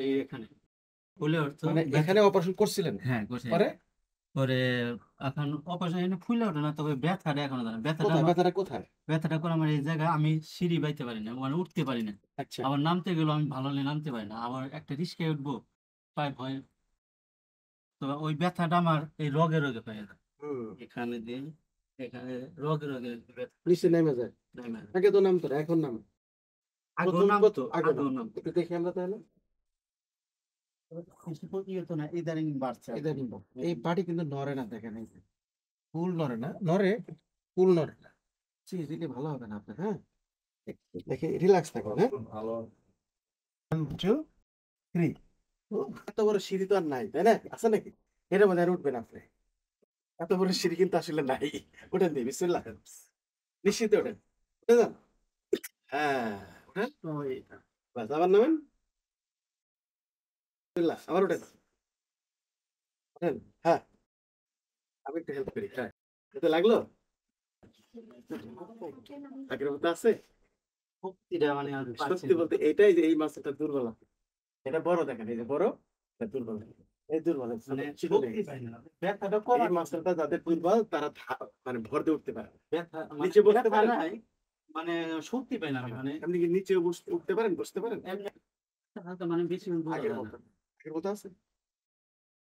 এই এখানে ফুলে উঠতো মানে এখানে অপারেশন করছিলেন? হ্যাঁ করছে পরে পরে এখন অপারেশন এখানে ফুলে ওঠে না, তবে ব্যথাটা এখনো জানা কোথায় ব্যথাটা কোথায়? ব্যথাটা করে আমার এই জায়গায় আমি সিঁড়ি বাইতে পারি না, মানে উঠতে পারি না। আচ্ছা। আবার নামতে গেলেও আমি ভালো হলে নামতে পারি না, আবার একটা রিস্কায় উঠবো পাই ভয়। তো ওই ব্যথাটা আমার এই রগে রগে পাই যায়, হুম। এখানে দিয়ে এখানে রগে রগে ব্যথা নিচে নেমে যায়। নেমে যায়। আগে তো নামতো না, এখন নামে। আগেও প্রথম নামতো, প্রথম আগে আগেও নাম নামতো, একটু দেখি আমরা তাহলে। বেশি প্রতিহত না, ইদানিং বাড়ছে আর কি। ইদানিং এই বাড়ি কিন্তু নড়ে না, দেখেন এই যে ফুল নড়ে না, নড়ে ফুল নড়ে না। দিলে ভালো হবে না আপনার, হ্যাঁ? দেখে রিল্যাক্স থাকুন, হ্যাঁ? ভালো। 1 2 3। এত বড় সিঁড়ি তো আর নাই, তাই না? আছে নাকি? এটার মধ্যে আর উঠবেন আপনি? এত বড় সিঁড়ি কিন্তু আসলে নাই। উঠেন দি, বিসমিল্লাহ। নিশ্চিন্তে ওঠেন। উঠে যান। হ্যাঁ, উঠেন। ওই বাস, আবার নামেন। বিসমিল্লাহ, আবার উঠেন। উঠেন। হ্যাঁ, আমি একটু হেল্প করি। হ্যাঁ। এতে লাগলো? আগের মতো আছে? শক্তিটা মানে আর পাচ্ছি সত্যি না। বলতে এটাই যে এই মাছটা দুর্বল আছে। এটা বড় দেখেন, এই যে বড়, এটা দুর্বল। এই দুর্বল আছে, মানে ছোট লেগে শক্তি গেছে। পাই না, ব্যথাটা এই কমার মাছটা যাদের দুর্বল তারা মানে ভর দিয়ে উঠতে পারে। ব্যথা মানে নিচে বসতে ব্যথা পারেন? নাই, মানে শক্তি পাই না আমি, মানে আপনি কি নিচে উঠতে পারেন, বসতে পারেন? এমনি হালকা, মানে বেশি বোঝা আগের যায় না। মতো? আগের মতো আছে?